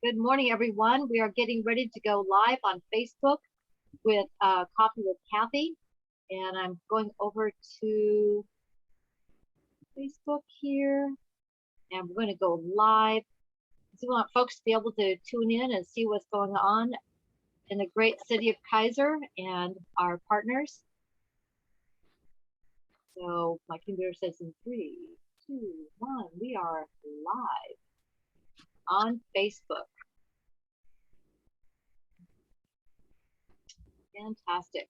Good morning, everyone. We are getting ready to go live on Facebook with Coffee with Cathy. And I'm going over to Facebook here. And we're going to go live. So we want folks to be able to tune in and see what's going on in the great city of Kaiser and our partners. So my computer says in 3, 2, 1, we are live on Facebook. Fantastic.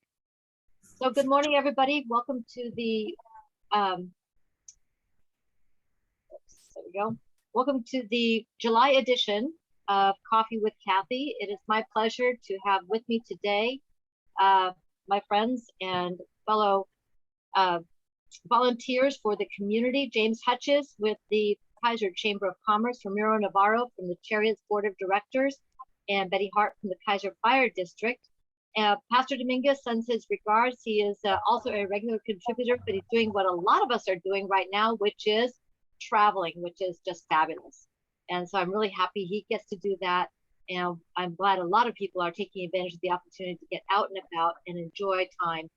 So good morning, everybody. Welcome to the, there we go. Welcome to the July edition of Coffee with Cathy. It is my pleasure to have with me today my friends and fellow volunteers for the community, James Hutches with the Kaiser Chamber of Commerce, Ramiro Navarro from the Chariots Board of Directors, and Betty Hart from the Kaiser Fire District. Pastor Dominguez sends his regards. He is also a regular contributor, but he's doing what a lot of us are doing right now, which is traveling, which is just fabulous. And so I'm really happy he gets to do that. And I'm glad a lot of people are taking advantage of the opportunity to get out and about and enjoy time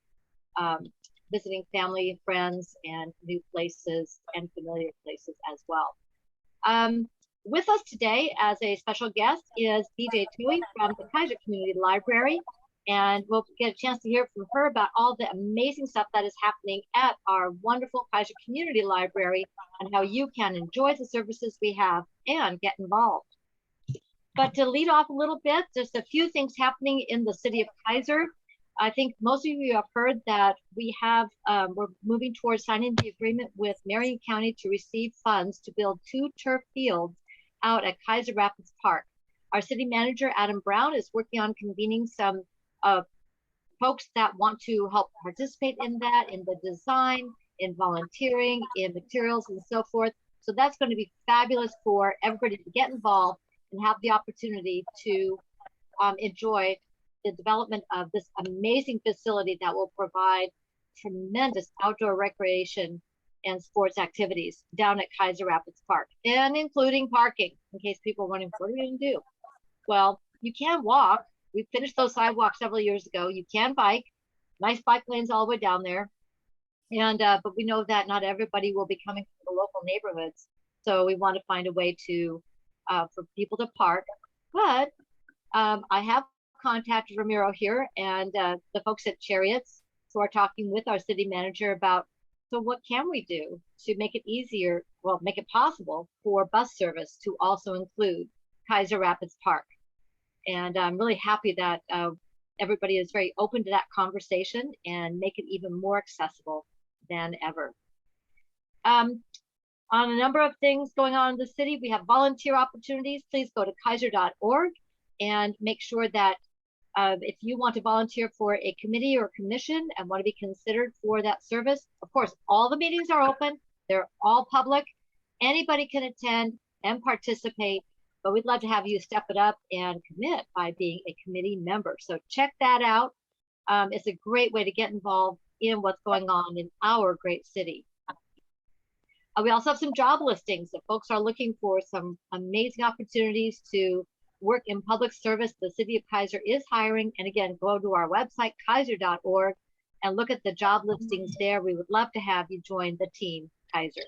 visiting family and friends and new places and familiar places as well. With us today as a special guest is BJ Tui from the Kaiser Community Library. And we'll get a chance to hear from her about all the amazing stuff that is happening at our wonderful Kaiser Community Library and how you can enjoy the services we have and get involved. But to lead off a little bit, just a few things happening in the city of Kaiser. I think most of you have heard that we have, we're moving towards signing the agreement with Marion County to receive funds to build 2 turf fields out at Kaiser Rapids Park. Our city manager, Adam Brown, is working on convening some folks that want to help participate in that, in the design, in volunteering, in materials and so forth. So that's going to be fabulous for everybody to get involved and have the opportunity to enjoy the development of this amazing facility that will provide tremendous outdoor recreation and sports activities down at Kaiser Rapids Park, and including parking, in case people are wondering, what are we going to do? Well, you can walk. We finished those sidewalks several years ago. You can bike, nice bike lanes all the way down there. And but we know that not everybody will be coming from the local neighborhoods. So we want to find a way to for people to park. But I have contacted Ramiro here and the folks at Chariots who are talking with our city manager about, so what can we do to make it easier, well, make it possible for bus service to also include Kaiser Rapids Park. And I'm really happy that everybody is very open to that conversation and make it even more accessible than ever. On a number of things going on in the city, we have volunteer opportunities. Please go to kaiser.org and make sure that if you want to volunteer for a committee or commission and want to be considered for that service, of course, all the meetings are open. They're all public. Anybody can attend and participate. But we'd love to have you step it up and commit by being a committee member. So check that out. It's a great way to get involved in what's going on in our great city. We also have some job listings. If folks are looking for some amazing opportunities to work in public service, the city of Kaiser is hiring. And again, go to our website, kaiser.org, and look at the job listings there. We would love to have you join the team, Kaiser.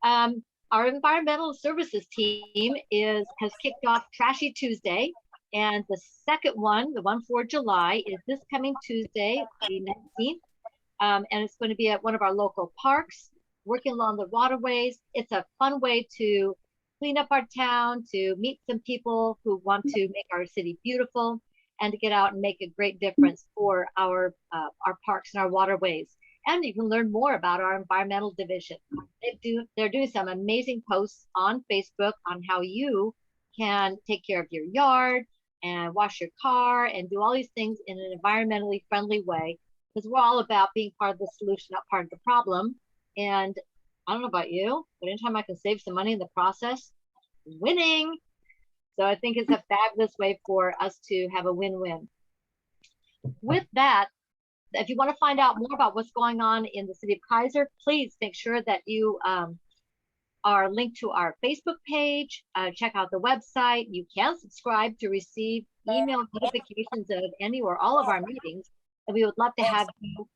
Our environmental services team has kicked off Trashy Tuesday, and the second one, the one for July, is this coming Tuesday, the 19th, and it's going to be at one of our local parks, working along the waterways. It's a fun way to clean up our town, to meet some people who want to make our city beautiful, and to get out and make a great difference for our parks and our waterways. And you can learn more about our environmental division. They're doing some amazing posts on Facebook on how you can take care of your yard and wash your car and do all these things in an environmentally friendly way, because we're all about being part of the solution, not part of the problem. And I don't know about you, but anytime I can save some money in the process, winning. So I think it's a fabulous way for us to have a win-win. With that, if you want to find out more about what's going on in the city of Kaiser, please make sure that you our link to our Facebook page. Check out the website. You can subscribe to receive email notifications of any or all of our meetings. And we would love to have you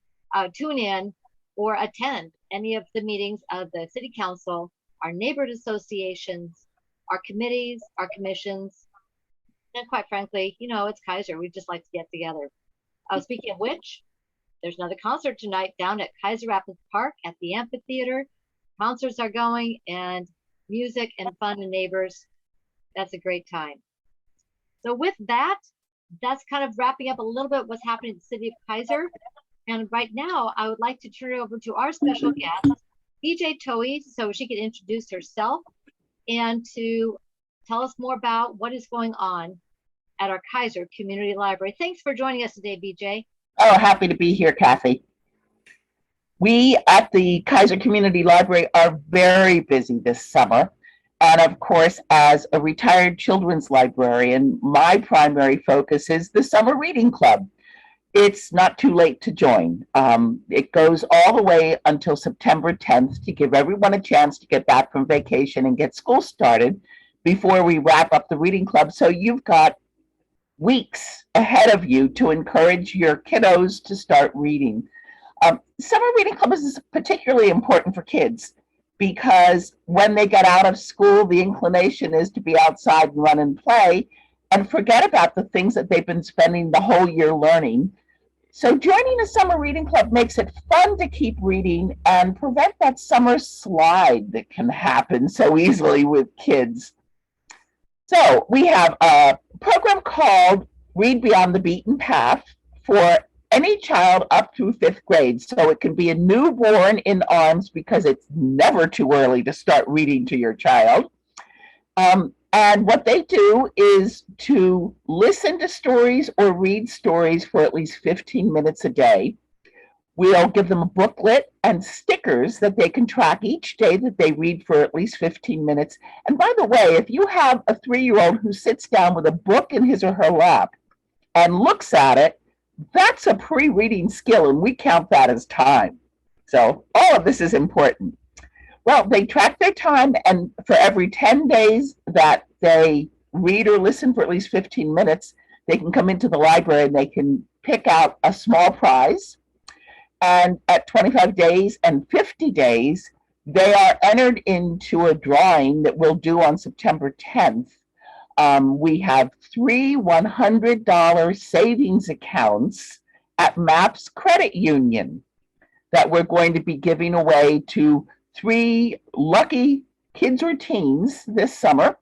tune in or attend any of the meetings of the City Council, our neighborhood associations, our committees, our commissions, and quite frankly, it's Kaiser. We just like to get together. Speaking of which, there's another concert tonight down at Kaiser Rapids Park at the amphitheater. Concerts are going, and music and fun and neighbors. That's a great time. So with that, that's kind of wrapping up a little bit what's happening in the city of Kaiser. And right now, I would like to turn it over to our special guest, BJ Toey, so she can introduce herself and to tell us more about what is going on at our Kaiser Community Library. Thanks for joining us today, BJ. Oh, happy to be here, Cathy. We at the Kaiser Community Library are very busy this summer. And of course, as a retired children's librarian, my primary focus is the Summer Reading Club. It's not too late to join. It goes all the way until September 10th to give everyone a chance to get back from vacation and get school started before we wrap up the reading club. So you've got weeks ahead of you to encourage your kiddos to start reading. Summer Reading Club is particularly important for kids because when they get out of school, the inclination is to be outside and run and play and forget about the things that they've been spending the whole year learning. So joining a Summer Reading Club makes it fun to keep reading and prevent that summer slide that can happen so easily with kids. So we have a program called Read Beyond the Beaten Path for any child up through 5th grade. So it can be a newborn in arms because it's never too early to start reading to your child. And what they do is to listen to stories or read stories for at least 15 minutes a day. We'll give them a booklet and stickers that they can track each day that they read for at least 15 minutes. And by the way, if you have a 3-year-old who sits down with a book in his or her lap and looks at it, that's a pre-reading skill, and we count that as time. So all of this is important. Well, they track their time, and for every 10 days that they read or listen for at least 15 minutes, they can come into the library and they can pick out a small prize. And at 25 days and 50 days, they are entered into a drawing that we'll do on September 10th. We have 3 $100 savings accounts at MAPS Credit Union that we're going to be giving away to 3 lucky kids or teens this summer.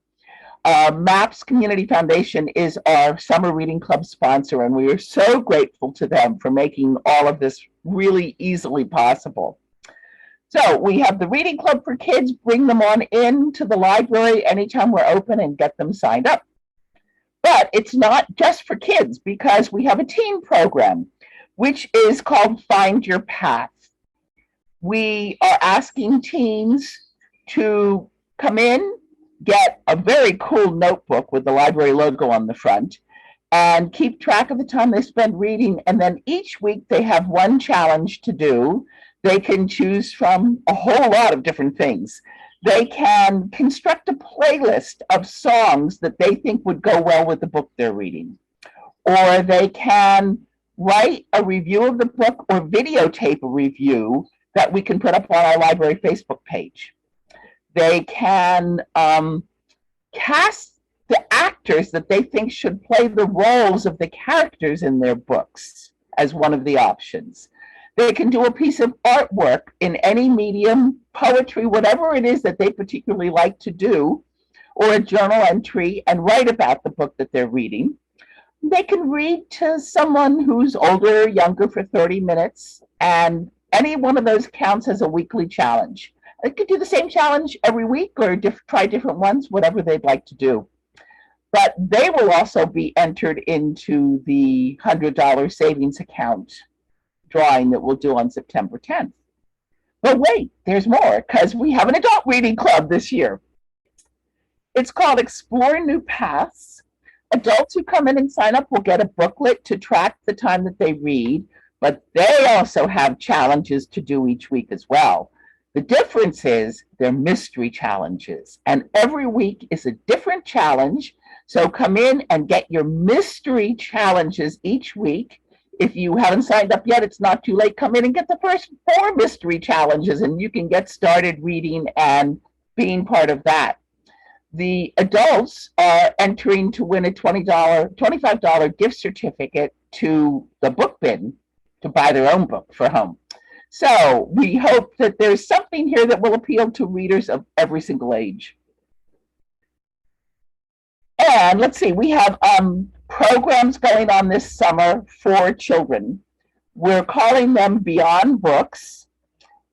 MAPS Community Foundation is our Summer Reading Club sponsor, and we are so grateful to them for making all of this really easily possible. So we have the Reading Club for kids. Bring them on in to the library anytime we're open and get them signed up. But it's not just for kids because we have a teen program, which is called Find Your Path. We are asking teens to come in, get a very cool notebook with the library logo on the front, and keep track of the time they spend reading. And then each week they have one challenge to do. They can choose from a whole lot of different things. They can construct a playlist of songs that they think would go well with the book they're reading. Or they can write a review of the book or videotape a review that we can put up on our library Facebook page. They can cast the actors that they think should play the roles of the characters in their books as one of the options. They can do a piece of artwork in any medium, poetry, whatever it is that they particularly like to do, or a journal entry and write about the book that they're reading. They can read to someone who's older or younger for 30 minutes, and any one of those counts as a weekly challenge. They could do the same challenge every week or try different ones, whatever they'd like to do. But they will also be entered into the $100 savings account drawing that we'll do on September 10th. But wait, there's more, because we have an adult reading club this year. It's called Explore New Paths. Adults who come in and sign up will get a booklet to track the time that they read, but they also have challenges to do each week as well. The difference is they're mystery challenges, and every week is a different challenge. So come in and get your mystery challenges each week. If you haven't signed up yet, it's not too late. Come in and get the first 4 mystery challenges, and you can get started reading and being part of that. The adults are entering to win a $25 gift certificate to the book bin to buy their own book for home. So we hope that there's something here that will appeal to readers of every single age. And let's see, we have programs going on this summer for children. We're calling them Beyond Books,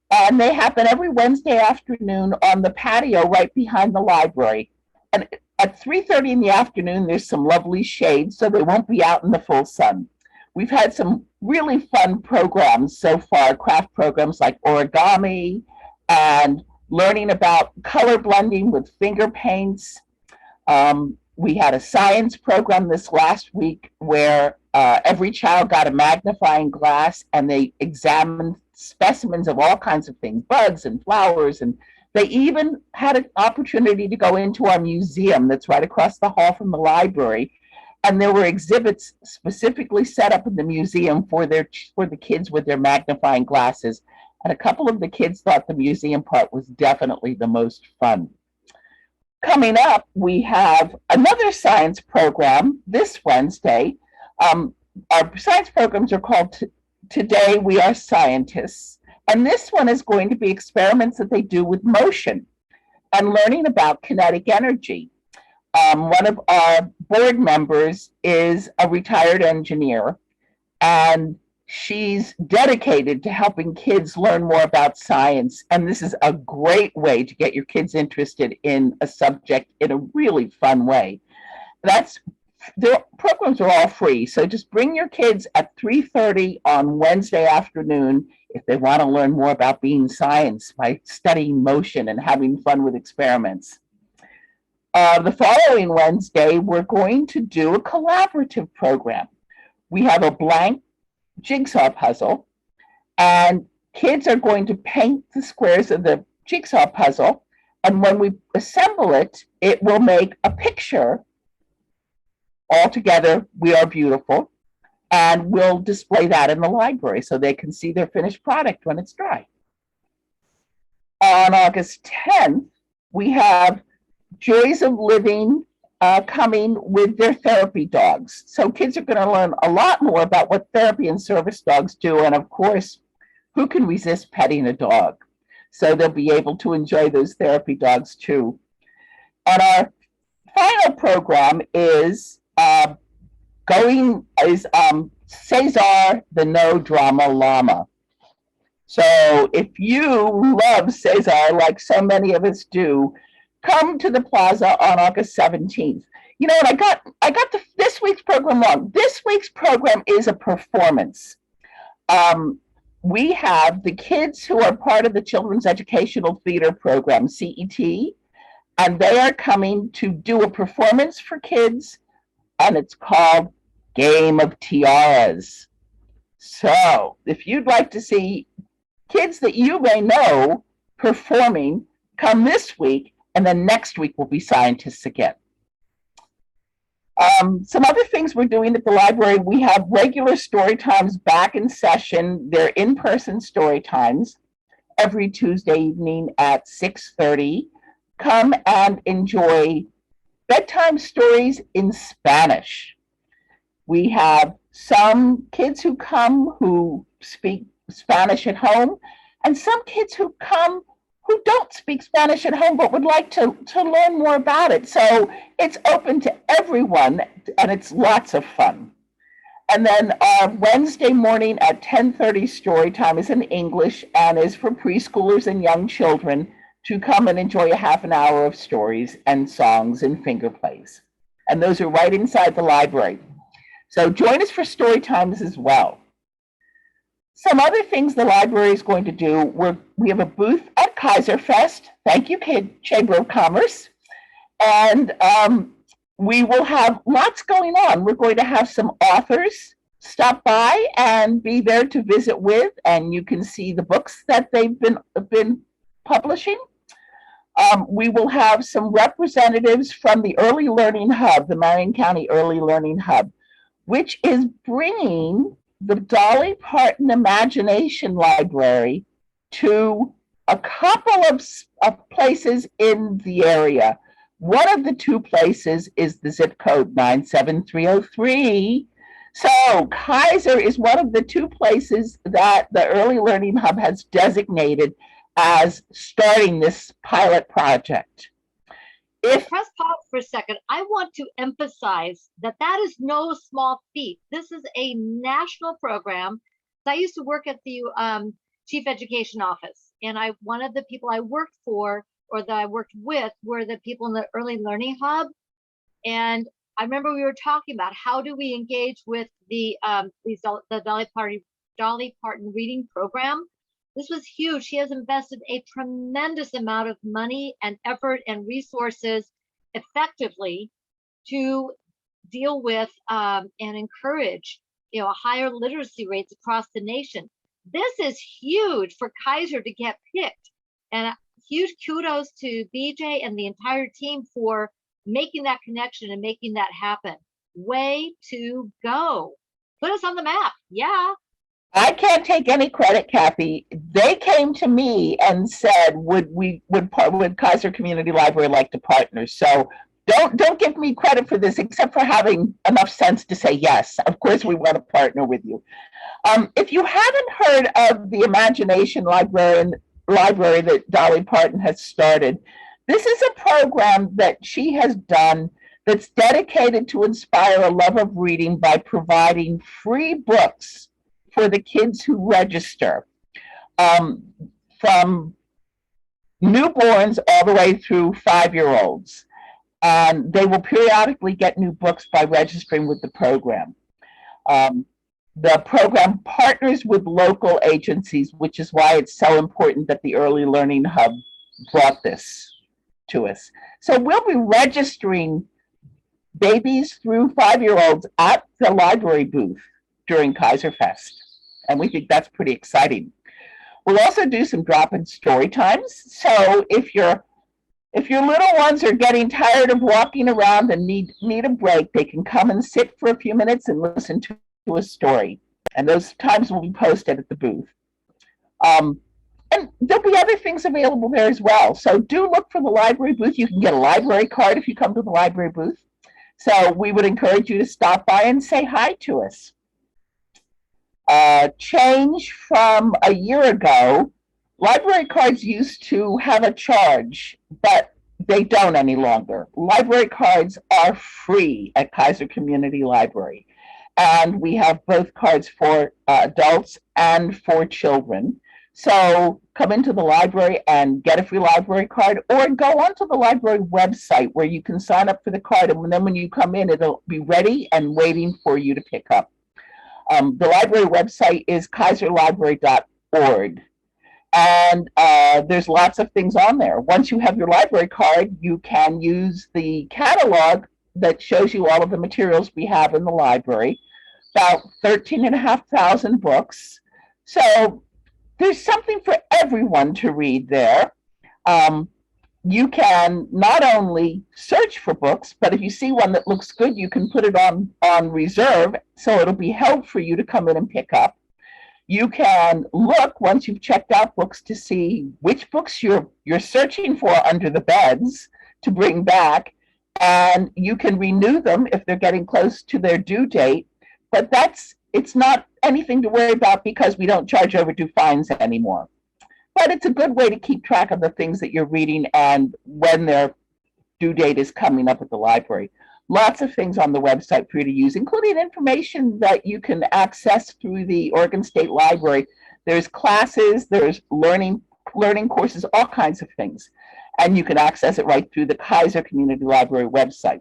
and they happen every Wednesday afternoon on the patio right behind the library. And at 3:30 in the afternoon, there's some lovely shade, so they won't be out in the full sun. We've had some really fun programs so far, craft programs like origami and learning about color blending with finger paints. We had a science program this last week where every child got a magnifying glass and they examined specimens of all kinds of things, bugs and flowers, and they even had an opportunity to go into our museum that's right across the hall from the library. And there were exhibits specifically set up in the museum for the kids with their magnifying glasses. And a couple of the kids thought the museum part was definitely the most fun. Coming up, we have another science program this Wednesday. Our science programs are called Today We Are Scientists. And this one is going to be experiments that they do with motion and learning about kinetic energy. One of our board members is a retired engineer, and she's dedicated to helping kids learn more about science. And this is a great way to get your kids interested in a subject in a really fun way. The programs are all free, so just bring your kids at 3:30 on Wednesday afternoon if they want to learn more about being science by studying motion and having fun with experiments. The following Wednesday, we're going to do a collaborative program. We have a blank jigsaw puzzle, and kids are going to paint the squares of the jigsaw puzzle, and when we assemble it, it will make a picture. All together, we are beautiful, and we'll display that in the library so they can see their finished product when it's dry. On August 10th, we have Joys of Living coming with their therapy dogs. So kids are going to learn a lot more about what therapy and service dogs do. And of course, who can resist petting a dog? So they'll be able to enjoy those therapy dogs too. And our final program is Cesar the No Drama Llama. So if you love Cesar, like so many of us do, come to the plaza on August 17th. You know, and I got this week's program wrong. This week's program is a performance. We have the kids who are part of the Children's Educational Theater Program, CET, and they are coming to do a performance for kids, and it's called Game of Tiaras. So if you'd like to see kids that you may know performing, come this week, and then next week will be scientists again. Some other things we're doing at the library, we have regular story times back in session. They're in-person story times every Tuesday evening at 6:30. Come and enjoy bedtime stories in Spanish. We have some kids who come who speak Spanish at home, and some kids who come who don't speak Spanish at home but would like to learn more about it. So it's open to everyone, and it's lots of fun. And then our Wednesday morning at 10:30 story time is in English and is for preschoolers and young children to come and enjoy a half an hour of stories and songs and finger plays. And those are right inside the library. So join us for story times as well. Some other things the library is going to do, we have a booth at Kaiser Fest. Thank you, Chamber of Commerce. And we will have lots going on. We're going to have some authors stop by and be there to visit with, and you can see the books that they've been Publishing. We will have some representatives from the Early Learning Hub, the Marion County Early Learning Hub, which is bringing the Dolly Parton Imagination Library to a couple of places in the area. One of the two places is the zip code 97303. So Kaiser is one of the two places that the Early Learning Hub has designated as starting this pilot project. Press pause for a second. I want to emphasize that that is no small feat. This is a national program. I used to work at the Chief Education Office, and one of the people I worked for, or that I worked with, were the people in the Early Learning Hub. And I remember we were talking about how do we engage with the Dolly Parton reading program. This was huge. She has invested a tremendous amount of money and effort and resources effectively to deal with and encourage, higher literacy rates across the nation. This is huge for Kaiser to get picked, and huge kudos to BJ and the entire team for making that connection and making that happen. Way to go. Put us on the map. Yeah. I can't take any credit, Cathy. They came to me and said, would Kaiser Community Library like to partner? So don't give me credit for this, except for having enough sense to say yes. Of course, we want to partner with you. If you haven't heard of the Imagination Library that Dolly Parton has started, this is a program that she has done that's dedicated to inspire a love of reading by providing free books for the kids who register, from newborns all the way through 5-year-olds. And they will periodically get new books by registering with the program. The program partners with local agencies, which is why it's so important that the Early Learning Hub brought this to us. So we'll be registering babies through 5-year-olds at the library booth during Kaiser Fest. And we think that's pretty exciting. We'll also do some drop-in story times. So if your little ones are getting tired of walking around and need a break, they can come and sit for a few minutes and listen to a story. And those times will be posted at the booth. And there'll be other things available there as well. So do look for the library booth. You can get a library card if you come to the library booth. So we would encourage you to stop by and say hi to us. Change from a year ago, library cards used to have a charge, but they don't any longer. Library cards are free at Kaiser Community Library. And we have both cards for adults and for children. So come into the library and get a free library card, or go onto the library website where you can sign up for the card. And then when you come in, it'll be ready and waiting for you to pick up. The library website is kaiserlibrary.org. And there's lots of things on there. Once you have your library card, you can use the catalog that shows you all of the materials we have in the library, about 13,500 books. So there's something for everyone to read there. You can not only search for books, but if you see one that looks good, you can put it on reserve, so it'll be held for you to come in and pick up. You can look, once you've checked out books, to see which books you're searching for under the beds to bring back, and you can renew them if they're getting close to their due date. But it's not anything to worry about because we don't charge overdue fines anymore. But it's a good way to keep track of the things that you're reading and when their due date is coming up at the library. Lots of things on the website for you to use, including information that you can access through the Oregon State Library. There's classes, there's learning courses, all kinds of things. And you can access it right through the Kaiser Community Library website.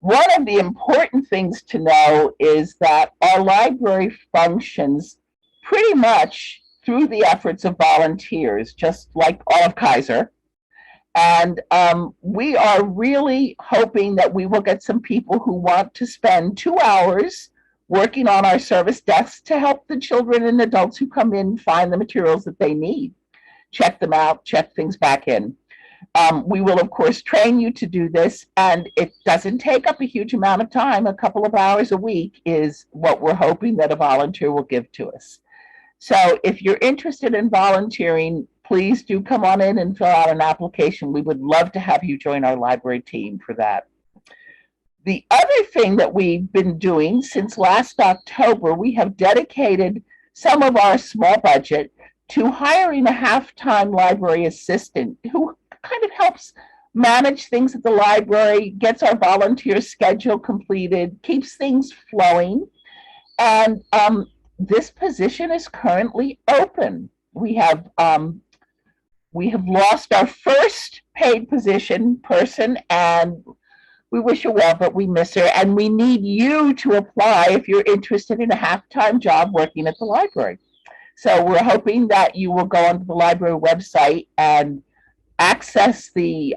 One of the important things to know is that our library functions pretty much through the efforts of volunteers, just like all of Kaiser. And we are really hoping that we will get some people who want to spend 2 hours working on our service desks to help the children and adults who come in find the materials that they need. check them out, check things back in. We will, of course, train you to do this, and it doesn't take up a huge amount of time. A couple of hours a week is what we're hoping that a volunteer will give to us. So if you're interested in volunteering, please do come on in and fill out an application. We would love to have you join our library team for that. The other thing that we've been doing since last October, we have dedicated some of our small budget to hiring a half-time library assistant who kind of helps manage things at the library, gets our volunteer schedule completed, keeps things flowing. And this position is currently open. We have lost our first paid person, and we wish her well, but we miss her. And we need you to apply if you're interested in a half-time job working at the library. So we're hoping that you will go onto the library website and access the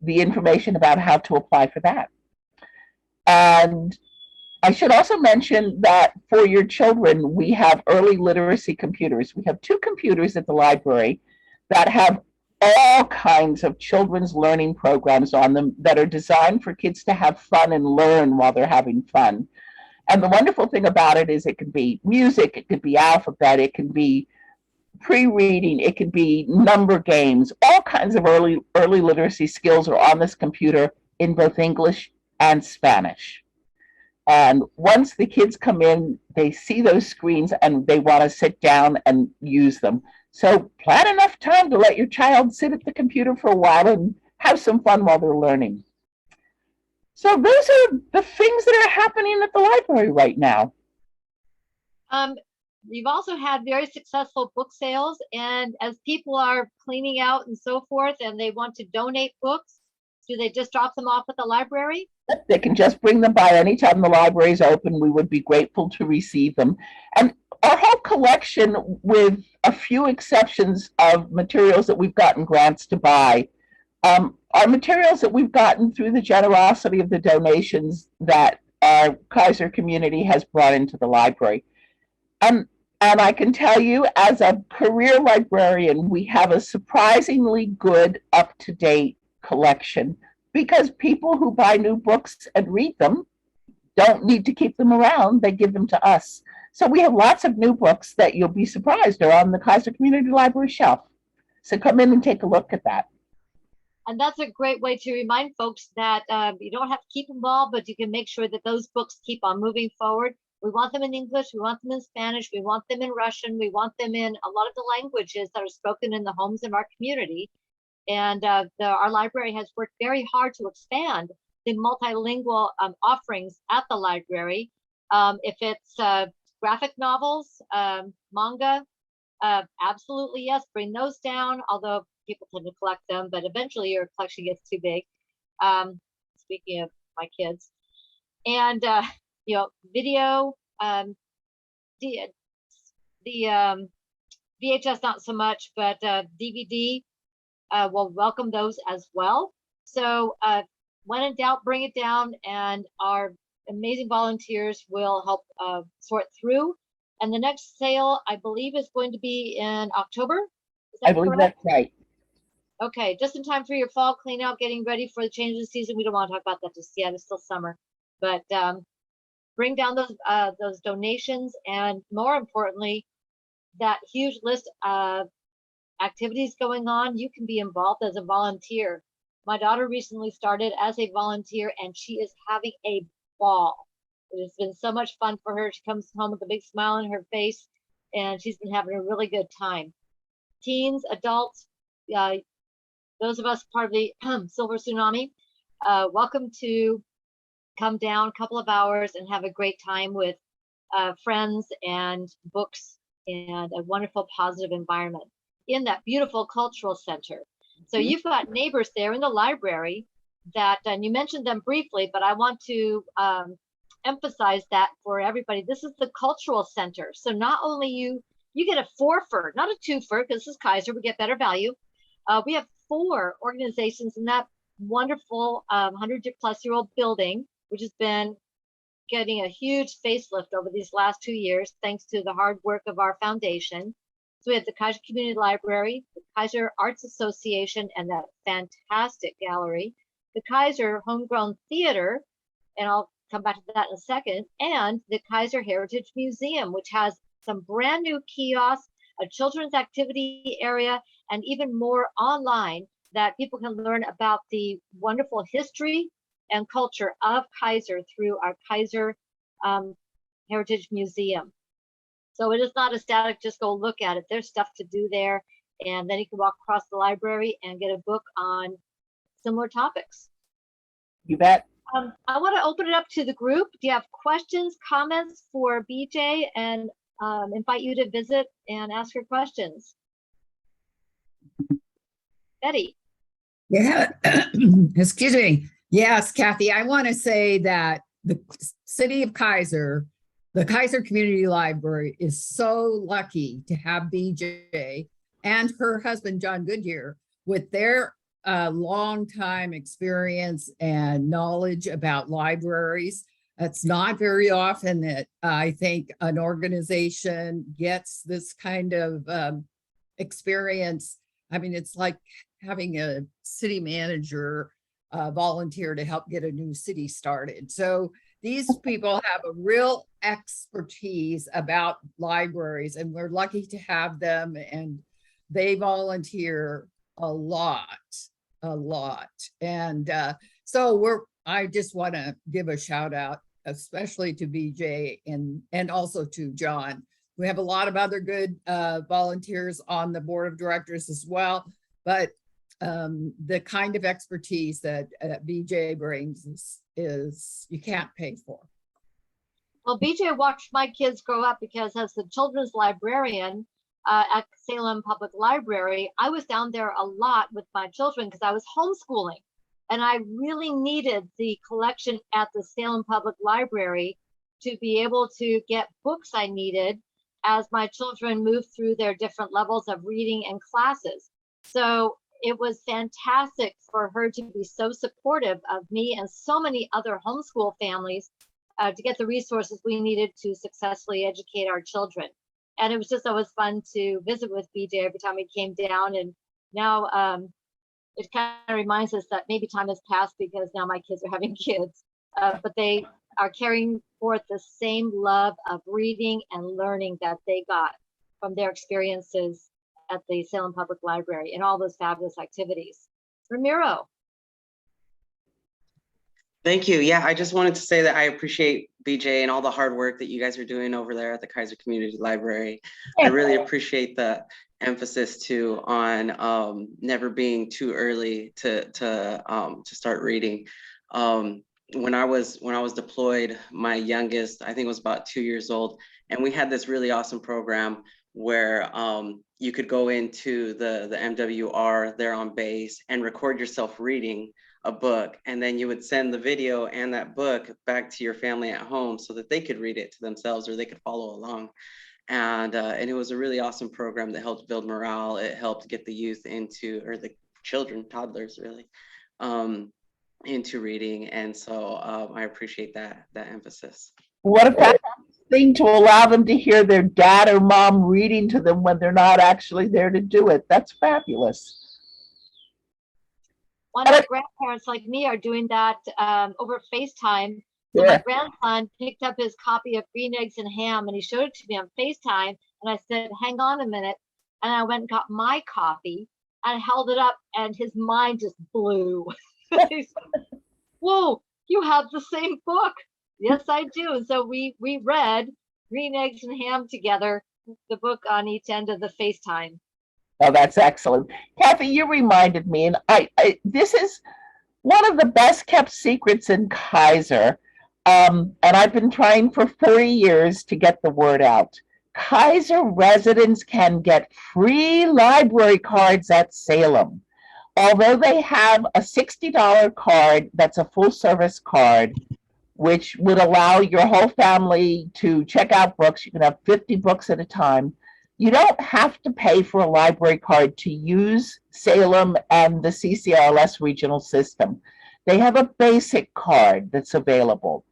information about how to apply for that. And I should also mention that for your children, we have early literacy computers. We have 2 computers at the library that have all kinds of children's learning programs on them that are designed for kids to have fun and learn while they're having fun. And the wonderful thing about it is it can be music, it could be alphabet, it can be pre-reading, it could be number games, all kinds of early literacy skills are on this computer in both English and Spanish. And once the kids come in, they see those screens and they want to sit down and use them. So plan enough time to let your child sit at the computer for a while and have some fun while they're learning. So those are the things that are happening at the library right now. You've also had very successful book sales, and as people are cleaning out and so forth, and they want to donate books, do they just drop them off at the library? They can just bring them by anytime the library is open. We would be grateful to receive them. And our whole collection, with a few exceptions of materials that we've gotten grants to buy, are materials that we've gotten through the generosity of the donations that our Kaiser community has brought into the library. And I can tell you, as a career librarian, we have a surprisingly good, up-to-date collection, because people who buy new books and read them don't need to keep them around. They give them to us. So we have lots of new books that you'll be surprised are on the Kaiser Community Library shelf. So come in and take a look at that. And that's a great way to remind folks that you don't have to keep them all, but you can make sure that those books keep on moving forward. We want them in English, we want them in Spanish, we want them in Russian, we want them in a lot of the languages that are spoken in the homes of our community. And our library has worked very hard to expand the multilingual offerings at the library. If it's graphic novels, manga, absolutely yes, bring those down, although people tend to collect them, but eventually your collection gets too big. Speaking of my kids. And video, the VHS not so much, but DVD, we'll welcome those as well. So when in doubt, bring it down, and our amazing volunteers will help sort through. And the next sale, I believe, is going to be in October. I believe correct? That's right. Okay, just in time for your fall clean out, getting ready for the change of the season. We don't want to talk about that just yet. It's still summer, but bring down those donations, and more importantly, that huge list of activities going on. You can be involved as a volunteer. My daughter recently started as a volunteer, and she is having a ball. It has been so much fun for her. She comes home with a big smile on her face, and she's been having a really good time. Teens, adults, those of us part of the Silver Tsunami, welcome to come down a couple of hours and have a great time with friends and books and a wonderful positive environment in that beautiful cultural center. So you've got neighbors there in the library that, and you mentioned them briefly, but I want to emphasize that for everybody. This is the cultural center. So not only you get a 4-fer, not a 2-fer, because this is Kaiser, we get better value. We have 4 organizations in that wonderful 100-plus-year-old building, which has been getting a huge facelift over these last 2 years, thanks to the hard work of our foundation. So we have the Kaiser Community Library, the Kaiser Arts Association, and that fantastic gallery, the Kaiser Homegrown Theater, and I'll come back to that in a second, and the Kaiser Heritage Museum, which has some brand new kiosks, a children's activity area, and even more online that people can learn about the wonderful history and culture of Kaiser through our Kaiser Heritage Museum. So it is not a static, just go look at it. There's stuff to do there. And then you can walk across the library and get a book on similar topics. You bet. I want to open it up to the group. Do you have questions, comments for BJ, and invite you to visit and ask your questions? Betty. Yeah, excuse me. Yes, Kathy, I want to say that the city of Kaiser, the Kaiser Community Library is so lucky to have BJ and her husband, John Goodyear, with their long time experience and knowledge about libraries. It's not very often that I think an organization gets this kind of experience. I mean, it's like having a city manager volunteer to help get a new city started. So these people have a real expertise about libraries, and we're lucky to have them, and they volunteer a lot. And so I just want to give a shout out, especially to BJ and also to John. We have a lot of other good volunteers on the board of directors as well, but the kind of expertise that BJ brings is you can't pay for. Well, BJ watched my kids grow up because as the children's librarian at Salem Public Library, I was down there a lot with my children because I was homeschooling. And I really needed the collection at the Salem Public Library to be able to get books I needed as my children moved through their different levels of reading and classes. So it was fantastic for her to be so supportive of me and so many other homeschool families to get the resources we needed to successfully educate our children. And it was just always fun to visit with BJ every time he came down. And now it kind of reminds us that maybe time has passed because now my kids are having kids, but they are carrying forth the same love of reading and learning that they got from their experiences at the Salem Public Library and all those fabulous activities. Ramiro. Thank you. Yeah, I just wanted to say that I appreciate BJ and all the hard work that you guys are doing over there at the Kaiser Community Library. I really appreciate the emphasis too on never being too early to start reading. When I was deployed, my youngest, I think, was about 2 years old, and we had this really awesome program where you could go into the MWR there on base and record yourself reading a book, and then you would send the video and that book back to your family at home so that they could read it to themselves or they could follow along. And it was a really awesome program that helped build morale. It helped get the youth into, or the children, toddlers really, into reading. And so I appreciate that emphasis. What a fabulous thing to allow them to hear their dad or mom reading to them when they're not actually there to do it. That's fabulous. One of my grandparents like me are doing that over FaceTime. So my grandson picked up his copy of Green Eggs and Ham and he showed it to me on FaceTime. And I said, hang on a minute. And I went and got my copy and held it up and his mind just blew. He said, whoa, you have the same book. Yes, I do. And so we read Green Eggs and Ham together, the book on each end of the FaceTime. Oh, that's excellent. Cathy, you reminded me, and this is one of the best kept secrets in Kaiser. And I've been trying for 40 years to get the word out. Kaiser residents can get free library cards at Salem. Although they have a $60 card that's a full service card, which would allow your whole family to check out books. You can have 50 books at a time. You don't have to pay for a library card to use Salem and the CCRLS regional system. They have a basic card that's available.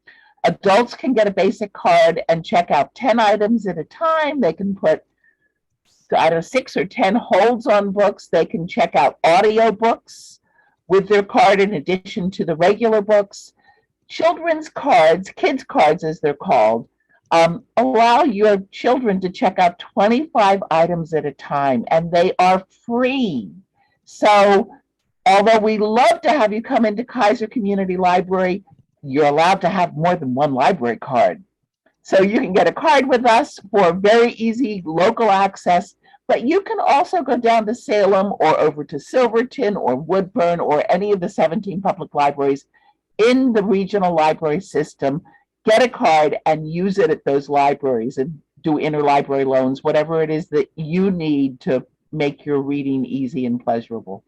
Adults can get a basic card and check out 10 items at a time. They can put out of 6 or 10 holds on books. They can check out audio books with their card in addition to the regular books. Children's cards, kids cards as they're called, allow your children to check out 25 items at a time, and they are free. So although we love to have you come into Kaiser Community Library, you're allowed to have more than one library card. So you can get a card with us for very easy local access, but you can also go down to Salem or over to Silverton or Woodburn or any of the 17 public libraries in the regional library system, get a card and use it at those libraries and do interlibrary loans, whatever it is that you need to make your reading easy and pleasurable.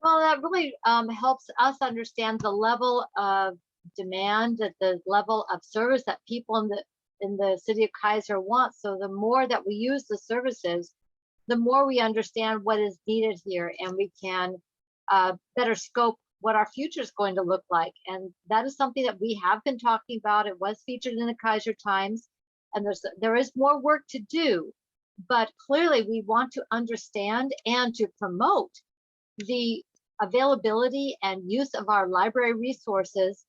Well, that really helps us understand the level of demand, the level of service that people in the city of Kaiser want. So the more that we use the services, the more we understand what is needed here, and we can better scope what our future is going to look like. And that is something that we have been talking about. It was featured in the Kaiser Times, and there is more work to do, but clearly we want to understand and to promote the availability and use of our library resources,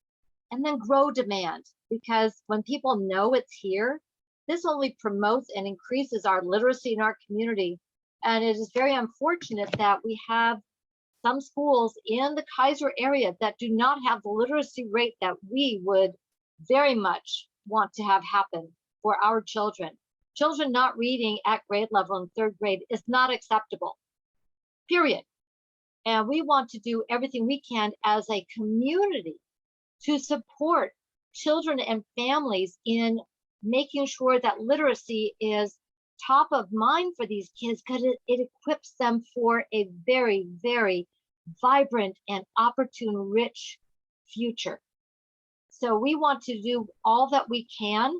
and then grow demand, because when people know it's here, this only promotes and increases our literacy in our community. And it is very unfortunate that we have some schools in the Kaiser area that do not have the literacy rate that we would very much want to have happen for our children. Children not reading at grade level in 3rd grade is not acceptable, period. And we want to do everything we can as a community to support children and families in making sure that literacy is top of mind for these kids, because it equips them for a very, very vibrant and opportune, rich future. So we want to do all that we can,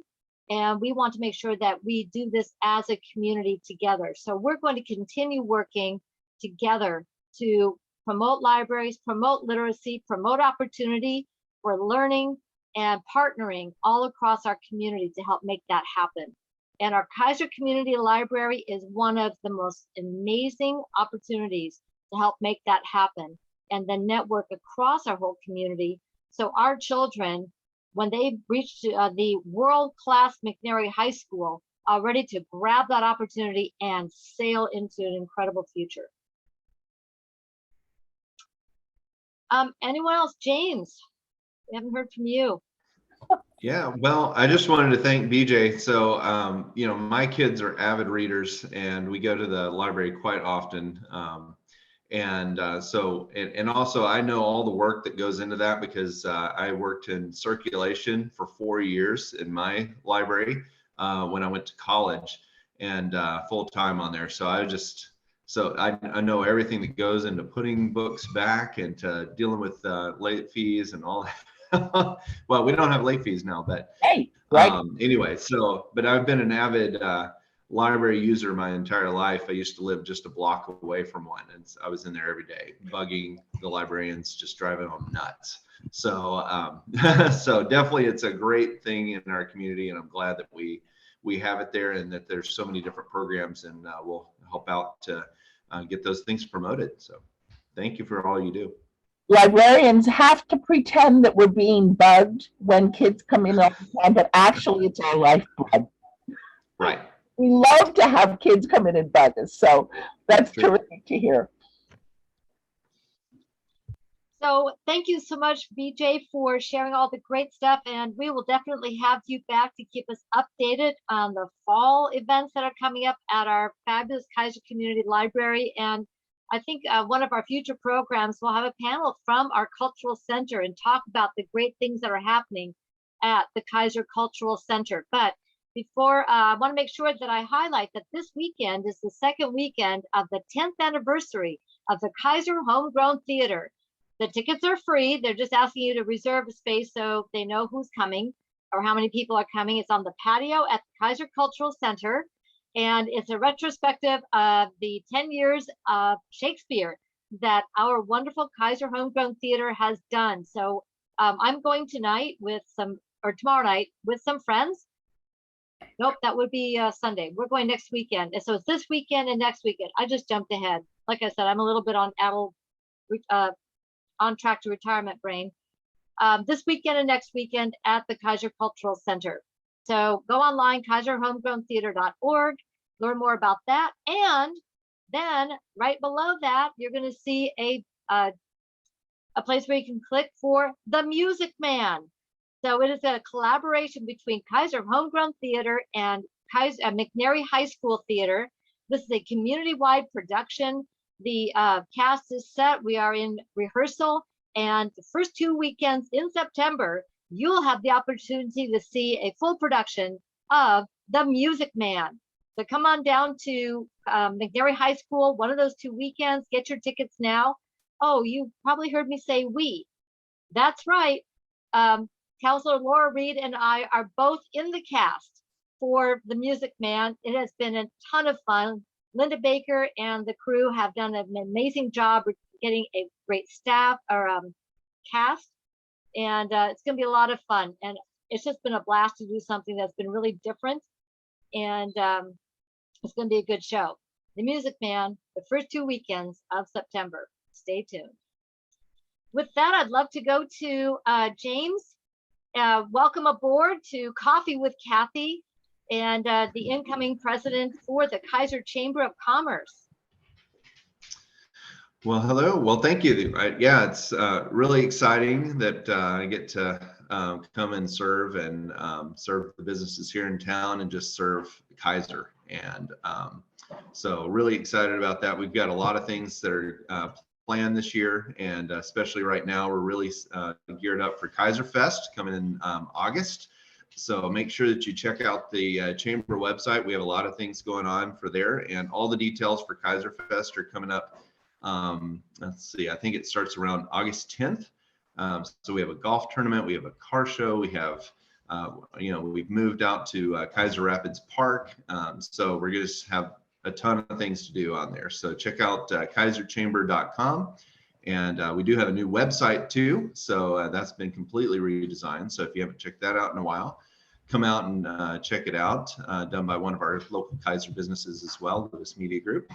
and we want to make sure that we do this as a community together. So we're going to continue working together to promote libraries, promote literacy, promote opportunity for learning, and partnering all across our community to help make that happen. And our Kaiser Community Library is one of the most amazing opportunities to help make that happen, and then network across our whole community. So our children, when they reach the world-class McNary High School, are ready to grab that opportunity and sail into an incredible future. Anyone else? James, we haven't heard from you. Yeah, well, I just wanted to thank BJ. So, you know, my kids are avid readers, and we go to the library quite often. And also I know all the work that goes into that, because I worked in circulation for 4 years in my library when I went to college, and full time on there. So I know everything that goes into putting books back and to dealing with late fees and all that. Well, we don't have late fees now, but Hey, right. Anyway, but I've been an avid library user my entire life. I used to live just a block away from one, and I was in there every day, bugging the librarians, just driving them nuts. So, so definitely it's a great thing in our community, and I'm glad that we have it there, and that there's so many different programs, and we'll help out to get those things promoted. So thank you for all you do. Librarians have to pretend that we're being bugged when kids come in all the time, but actually it's our lifeblood. Right. We love to have kids come in and bug us, so that's terrific to hear. So thank you so much, BJ, for sharing all the great stuff, and we will definitely have you back to keep us updated on the fall events that are coming up at our fabulous Kaiser Community Library. And I think one of our future programs will have a panel from our Cultural Center and talk about the great things that are happening at the Kaiser Cultural Center. But before, I want to make sure that I highlight that this weekend is the second weekend of the 10th anniversary of the Kaiser Homegrown Theater. The tickets are free. They're just asking you to reserve a space so they know who's coming or how many people are coming. It's on the patio at the Kaiser Cultural Center. And it's a retrospective of the 10 years of Shakespeare that our wonderful Kaiser Homegrown Theater has done. So I'm going tomorrow night with some friends. Nope, that would be Sunday. We're going next weekend. And so it's this weekend and next weekend. I just jumped ahead. Like I said, I'm a little bit on track to retirement brain. This weekend and next weekend at the Kaiser Cultural Center. So go online, kaiserhomegrowntheater.org, learn more about that. And then right below that, you're going to see a place where you can click for The Music Man. So it is a collaboration between Kaiser Homegrown Theater and Kaiser McNary High School Theater. This is a community-wide production. The cast is set. We are in rehearsal, and the first 2 weekends in September, you'll have the opportunity to see a full production of The Music Man. So come on down to McNary High School, one of those 2 weekends. Get your tickets now. Oh, you probably heard me say we. That's right. Counselor Laura Reed and I are both in the cast for The Music Man. It has been a ton of fun. Linda Baker and the crew have done an amazing job getting a great staff or cast, and it's going to be a lot of fun. And it's just been a blast to do something that's been really different, and it's going to be a good show. The Music Man, the first 2 weekends of September. Stay tuned. With that, I'd love to go to James. Welcome aboard to Coffee with Cathy, and the incoming president for the Kaiser Chamber of Commerce. Well, hello. Well, thank you. Yeah, it's really exciting that I get to come and serve the businesses here in town and just serve Kaiser. And so really excited about that. We've got a lot of things that are planned this year, and especially right now, we're really geared up for Kaiser Fest coming in August. So make sure that you check out the Chamber website. We have a lot of things going on for there, and all the details for Kaiser Fest are coming up. Let's see, I think it starts around August 10th. So we have a golf tournament, we have a car show, we have, we've moved out to Kaiser Rapids Park. So we're going to have a ton of things to do on there. So check out kaiserchamber.com. And we do have a new website too. So that's been completely redesigned. So if you haven't checked that out in a while, come out and check it out. Done by one of our local Kaiser businesses as well, this media group.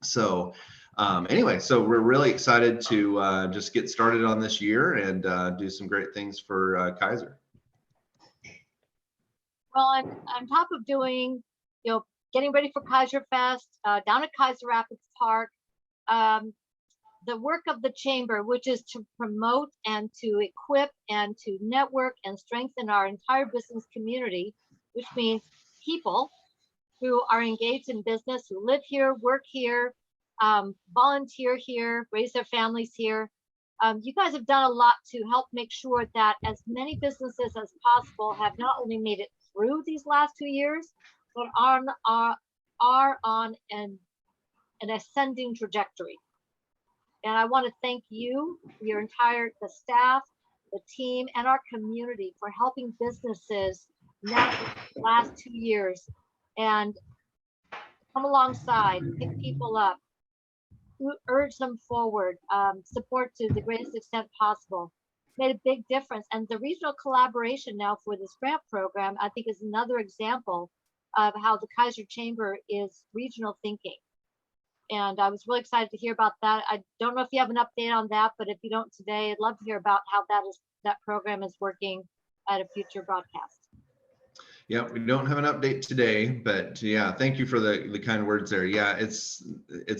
So anyway, so we're really excited to just get started on this year and do some great things for Kaiser. Well, on top of doing, getting ready for Kaiser Fest down at Kaiser Rapids Park, the work of the chamber, which is to promote and to equip and to network and strengthen our entire business community, which means people who are engaged in business, who live here, work here, volunteer here, raise their families here. You guys have done a lot to help make sure that as many businesses as possible have not only made it through these last 2 years, but are on an ascending trajectory. And I want to thank you, the staff, the team, and our community for helping businesses navigate the last 2 years and come alongside, pick people up, urge them forward, support to the greatest extent possible. Made a big difference. And the regional collaboration now for this grant program, I think, is another example of how the Kaiser Chamber is regional thinking. And I was really excited to hear about that. I don't know if you have an update on that, but if you don't today, I'd love to hear about how that program is working at a future broadcast. Yeah, we don't have an update today, but yeah, thank you for the kind words there. Yeah, it's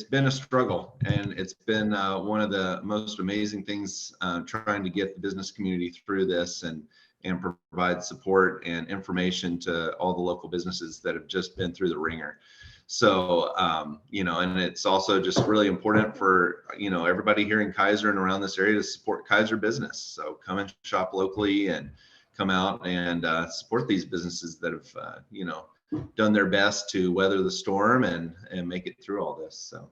been a struggle, and it's been one of the most amazing things trying to get the business community through this and provide support and information to all the local businesses that have just been through the ringer. So, and it's also just really important for, everybody here in Kaiser and around this area to support Kaiser business. So come and shop locally and come out and support these businesses that have, done their best to weather the storm and make it through all this. So.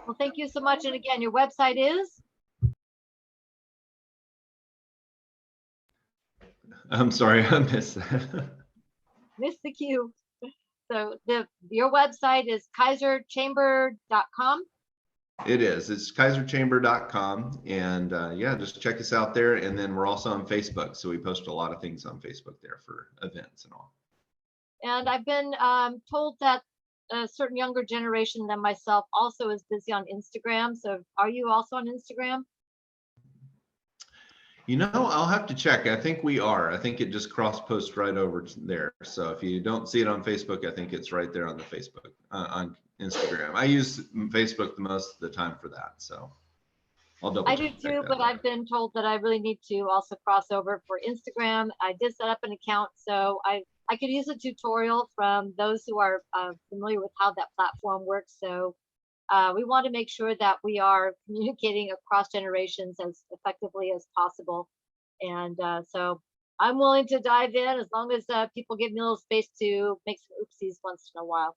Well, thank you so much. And again, your website is? I'm sorry, I missed that. Missed the cue. So your website is kaiserchamber.com. It is. It's kaiserchamber.com. And yeah, just check us out there. And then we're also on Facebook. So we post a lot of things on Facebook there for events and all. And I've been told that a certain younger generation than myself also is busy on Instagram. So are you also on Instagram? You know, I'll have to check. I think we are. I think it just cross posts right over there. So if you don't see it on Facebook, I think it's right there on the Facebook, on Instagram. I use Facebook the most of the time for that. So I'll double I check do too, that but out. I've been told that I really need to also cross over for Instagram. I did set up an account, so I could use a tutorial from those who are familiar with how that platform works. So we want to make sure that we are communicating across generations as effectively as possible. And so I'm willing to dive in as long as people give me a little space to make some oopsies once in a while.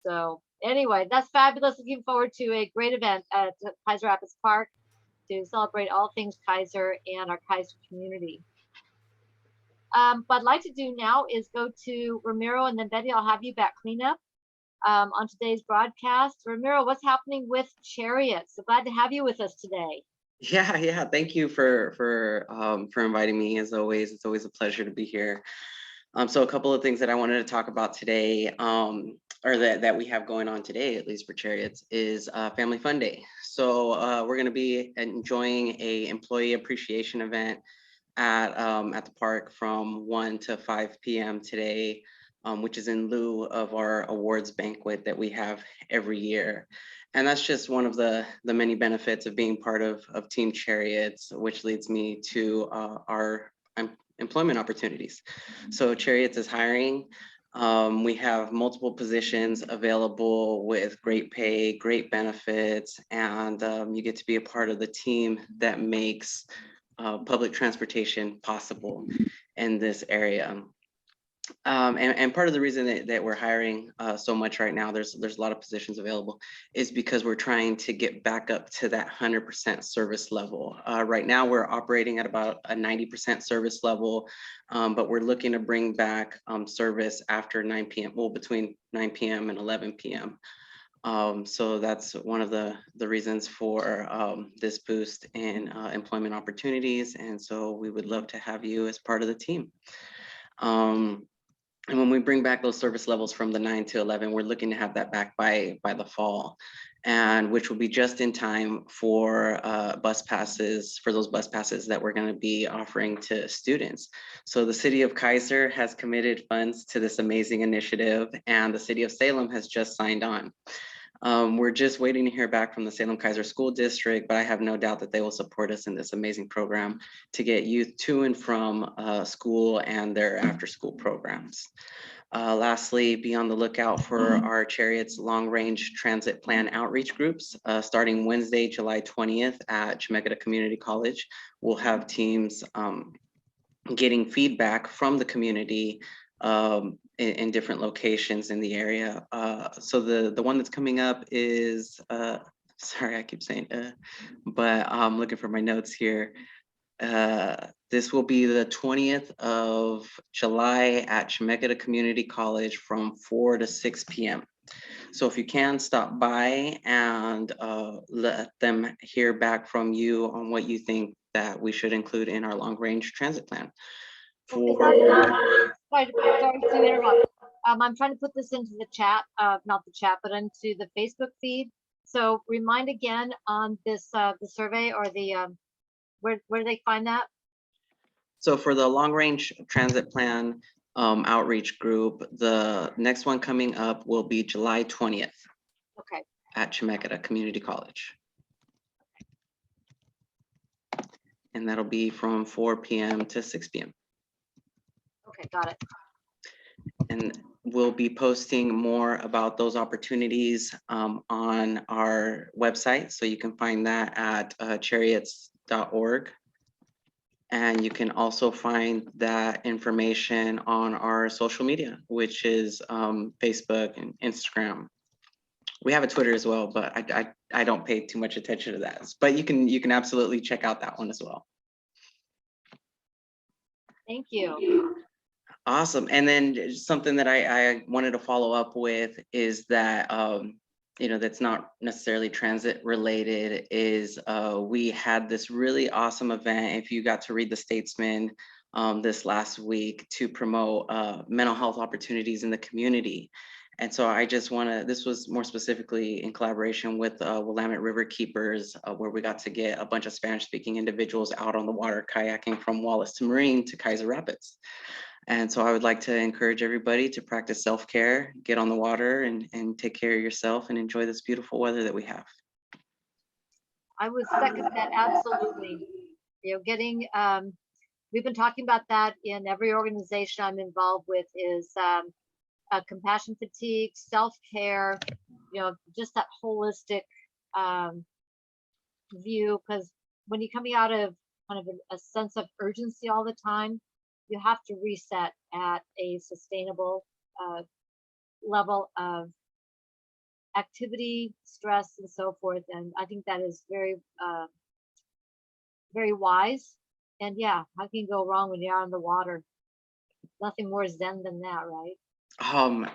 So anyway, that's fabulous. Looking forward to a great event at Kaiser Rapids Park to celebrate all things Kaiser and our Kaiser community. What I'd like to do now is go to Ramiro, and then Betty, I'll have you back cleanup on today's broadcast. Ramiro, what's happening with Chariots? So glad to have you with us today. Yeah. Thank you for inviting me. As always, it's always a pleasure to be here. So a couple of things that I wanted to talk about today, or that we have going on today, at least for Chariots, is Family Fun Day. So we're going to be enjoying a employee appreciation event at the park from 1 to 5 p.m. today, which is in lieu of our awards banquet that we have every year. And that's just one of the many benefits of being part of Team Chariots, which leads me to our employment opportunities. So Chariots is hiring. We have multiple positions available with great pay, great benefits, and you get to be a part of the team that makes public transportation possible in this area. And part of the reason that we're hiring so much right now, there's a lot of positions available, is because we're trying to get back up to that 100% service level. Right now we're operating at about a 90% service level, but we're looking to bring back service after 9 p.m. Well, between 9 p.m. and 11 p.m. So that's one of the reasons for this boost in employment opportunities. And so we would love to have you as part of the team. And when we bring back those service levels from the 9 to 11, we're looking to have that back by the fall, and which will be just in time for bus passes, for those bus passes that we're going to be offering to students. So the city of Kaiser has committed funds to this amazing initiative, and the city of Salem has just signed on. We're just waiting to hear back from the Salem Kaiser School District, but I have no doubt that they will support us in this amazing program to get youth to and from school and their after-school programs. Lastly, be on the lookout for our Chariots long-range transit plan outreach groups. Starting Wednesday, July 20th at Chemeketa Community College, we'll have teams getting feedback from the community in different locations in the area. So the one that's coming up is, sorry, I keep saying, but I'm looking for my notes here. This will be the 20th of July at Chemeketa Community College from 4 to 6 p.m. So if you can, stop by and let them hear back from you on what you think that we should include in our long-range transit plan. Sorry to interrupt. I'm trying to put this into the chat, not the chat, but into the Facebook feed. So remind again on this the survey, or the where do they find that? So for the long range transit plan outreach group, the next one coming up will be July 20th. Okay. At Chemeketa Community College. And that'll be from 4 p.m. to 6 p.m. Okay, got it. And we'll be posting more about those opportunities on our website. So you can find that at chariots.org. And you can also find that information on our social media, which is Facebook and Instagram. We have a Twitter as well, but I don't pay too much attention to that. But you can absolutely check out that one as well. Thank you. Awesome. And then something that I wanted to follow up with is that that's not necessarily transit related is we had this really awesome event. If you got to read The Statesman this last week, to promote mental health opportunities in the community. And so I just want to, this was more specifically in collaboration with Willamette River Keepers, where we got to get a bunch of Spanish speaking individuals out on the water kayaking from Wallace to Marine to Kaiser Rapids. And so I would like to encourage everybody to practice self-care, get on the water and take care of yourself and enjoy this beautiful weather that we have. I would second that absolutely. Getting, we've been talking about that in every organization I'm involved with, is compassion fatigue, self-care, just that holistic view. Because when you're coming out of kind of a sense of urgency all the time, you have to reset at a sustainable level of activity, stress, and so forth. And I think that is very, very wise. And yeah, how can you go wrong when you're on the water? Nothing more zen than that, right?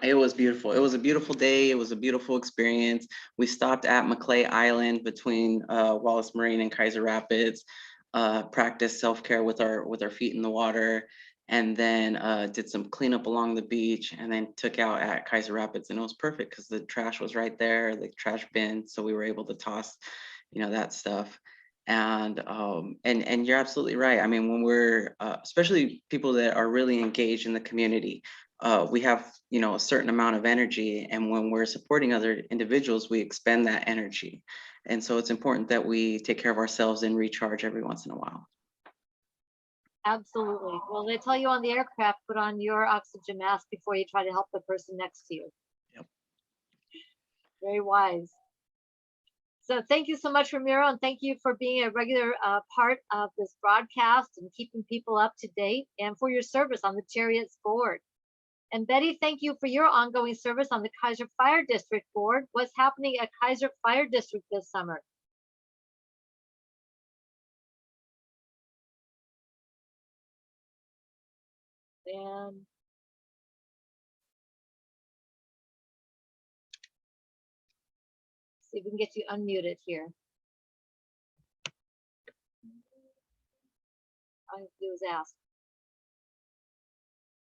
It was beautiful. It was a beautiful day. It was a beautiful experience. We stopped at Maclay Island between Wallace Marine and Kaiser Rapids, practiced self-care with our feet in the water, and then did some cleanup along the beach, and then took out at Kaiser Rapids. And it was perfect because the trash was right there, the trash bin. So we were able to toss, that stuff. And you're absolutely right. I mean, when we're, especially people that are really engaged in the community, we have, a certain amount of energy, and when we're supporting other individuals, we expend that energy. And so it's important that we take care of ourselves and recharge every once in a while. Absolutely. Well, they tell you on the aircraft, put on your oxygen mask before you try to help the person next to you. Yep. Very wise. So thank you so much, Ramiro, and thank you for being a regular part of this broadcast and keeping people up to date, and for your service on the Chariots board. And Betty, thank you for your ongoing service on the Kaiser Fire District board. What's happening at Kaiser Fire District this summer? And see if we can get you unmuted here. All I have to do is ask.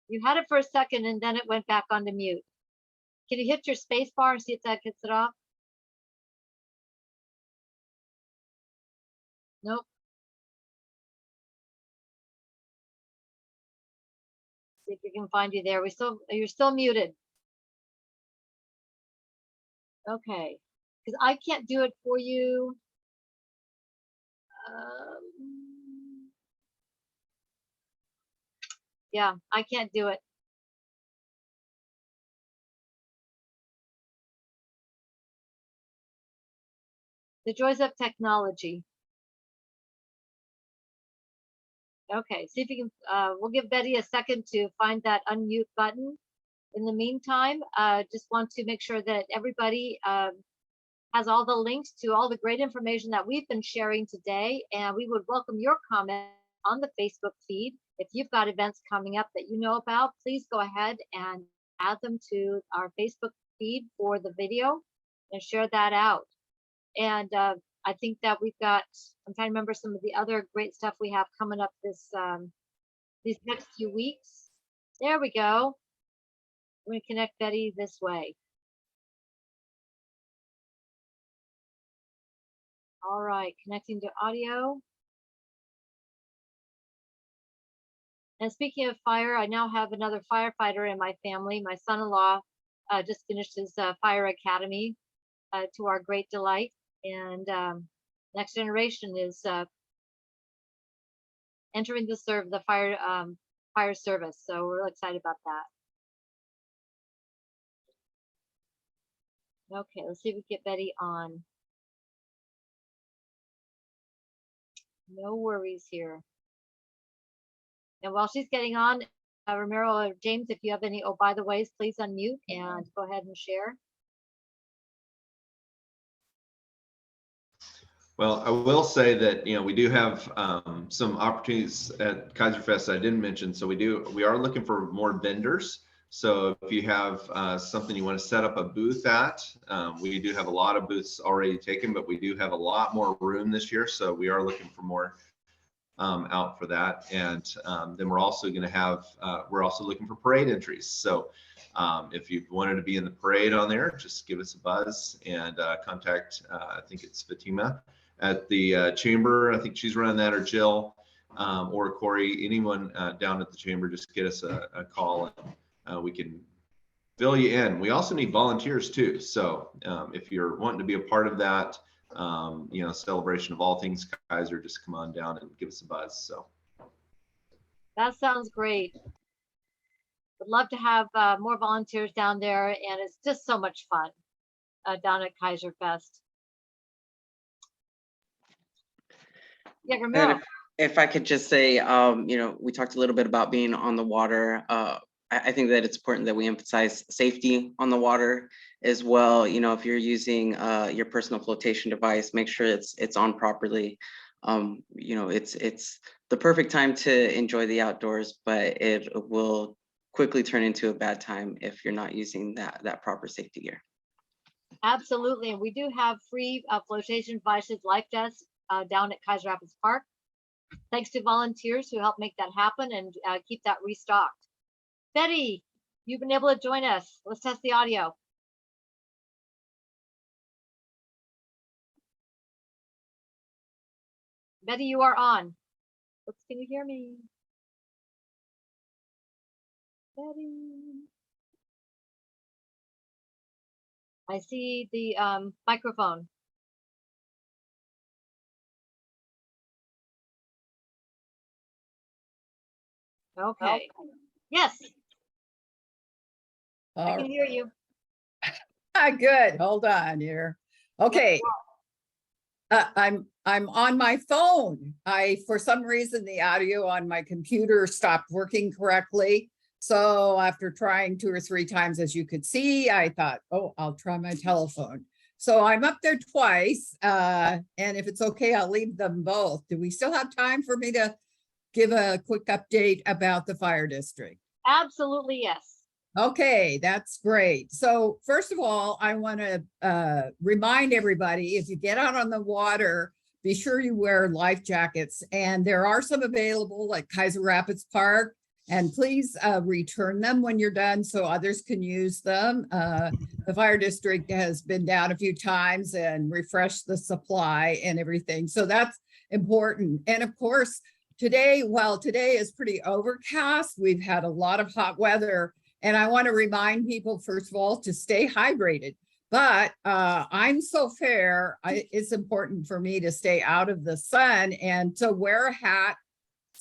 You had it for a second and then it went back onto mute. Can you hit your space bar and see if that gets it off? Nope. See if we can find you there. You're still muted. Okay, because I can't do it for you. Yeah, I can't do it. The joys of technology. Okay, see if you can, we'll give Betty a second to find that unmute button. In the meantime, just want to make sure that everybody has all the links to all the great information that we've been sharing today. And we would welcome your comment on the Facebook feed. If you've got events coming up that you know about, please go ahead and add them to our Facebook feed for the video and share that out. And I think that we've got, I'm trying to remember some of the other great stuff we have coming up this these next few weeks. There we go. We're gonna connect Betty this way. All right, connecting to audio. And speaking of fire, I now have another firefighter in my family. My son-in-law just finished his fire academy to our great delight. And next generation is entering to serve the fire service. So we're really excited about that. Okay, let's see if we can get Betty on. No worries here. And while she's getting on, Ramiro or James, if you have any, oh, by the ways, please unmute and go ahead and share. Well, I will say that, we do have some opportunities at Kaiser Fest I didn't mention. So we are looking for more vendors. So if you have something you want to set up a booth at, we do have a lot of booths already taken, but we do have a lot more room this year. So we are looking for more out for that. And then we're also going to have, we're also looking for parade entries. So if you wanted to be in the parade on there, just give us a buzz and contact, I think it's Fatima at the chamber. I think she's running that, or Jill or Corey, anyone down at the chamber, just get us a call and we can fill you in. We also need volunteers too. So if you're wanting to be a part of that, you know, celebration of all things Kaiser, just come on down and give us a buzz. So That sounds great. Would love to have more volunteers down there, and it's just so much fun down at Kaiser Fest. Yeah, Ramiro. And if I could just say, you know, we talked a little bit about being on the water. I think that it's important that we emphasize safety on the water as well. You know, if you're using your personal flotation device, make sure it's on properly. You know, it's the perfect time to enjoy the outdoors, but it will quickly turn into a bad time if you're not using that proper safety gear. Absolutely, and we do have free flotation devices, life vests down at Kaiser Rapids Park. Thanks to volunteers who help make that happen and keep that restocked. Betty, you've been able to join us. Let's test the audio. Betty, you are on. Can you hear me? Betty. I see the microphone. Okay. Yes, I can hear you. Good. Hold on here. Okay. I'm on my phone. For some reason, the audio on my computer stopped working correctly. So after trying 2 or 3 times, as you could see, I thought, oh, I'll try my telephone. So I'm up there twice. And if it's okay, I'll leave them both. Do we still have time for me to give a quick update about the fire district? Absolutely, yes. Okay, that's great. So first of all, I want to remind everybody, if you get out on the water, be sure you wear life jackets. And there are some available at Kaiser Rapids Park. And please return them when you're done so others can use them. The fire district has been down a few times and refreshed the supply and everything. So that's important. And of course, today, while today is pretty overcast, we've had a lot of hot weather. And I want to remind people, first of all, to stay hydrated. But I'm so fair, it's important for me to stay out of the sun and to wear a hat,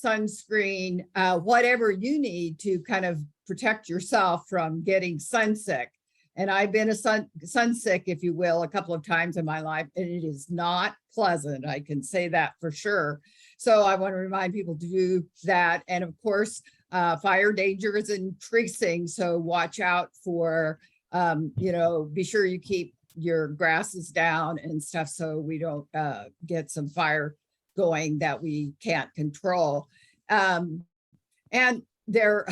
sunscreen, whatever you need to kind of protect yourself from getting sunsick. And I've been a sunsick, if you will, a couple of times in my life, and it is not pleasant. I can say that for sure. So I want to remind people to do that. And of course, fire danger is increasing. So watch out for, you know, be sure you keep your grasses down and stuff so we don't get some fire going that we can't control. And there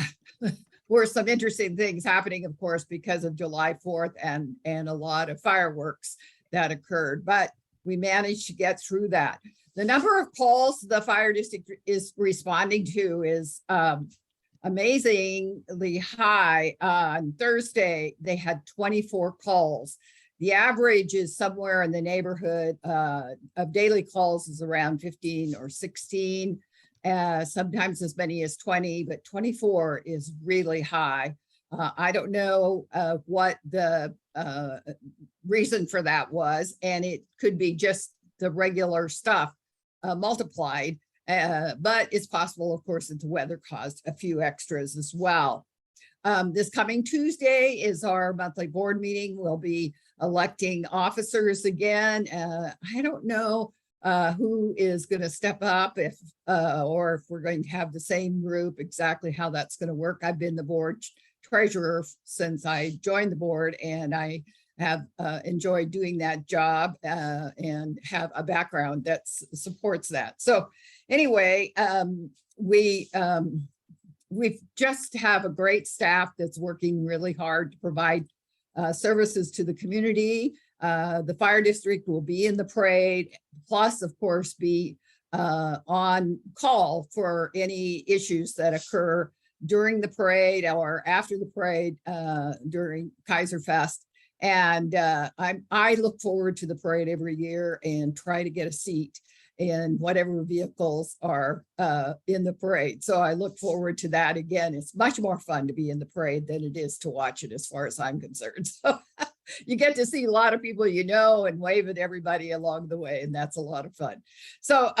were some interesting things happening, of course, because of July 4th and a lot of fireworks that occurred, but we managed to get through that. The number of calls the fire district is responding to is amazingly high. On Thursday, they had 24 calls. The average is somewhere in the neighborhood of daily calls is around 15 or 16, sometimes as many as 20, but 24 is really high. I don't know what the reason for that was, and it could be just the regular stuff multiplied, but it's possible, of course, that the weather caused a few extras as well. This coming Tuesday is our monthly board meeting. We'll be electing officers again. I don't know who is going to step up or if we're going to have the same group, exactly how that's going to work. I've been the board treasurer since I joined the board, and I have enjoyed doing that job and have a background that supports that. So anyway, we we just have a great staff that's working really hard to provide services to the community. The fire district will be in the parade, plus of course be on call for any issues that occur during the parade or after the parade during Kaiser Fest. And I look forward to the parade every year and try to get a seat in whatever vehicles are in the parade. So I look forward to that again. It's much more fun to be in the parade than it is to watch it, as far as I'm concerned. So you get to see a lot of people you know and wave at everybody along the way, and that's a lot of fun. So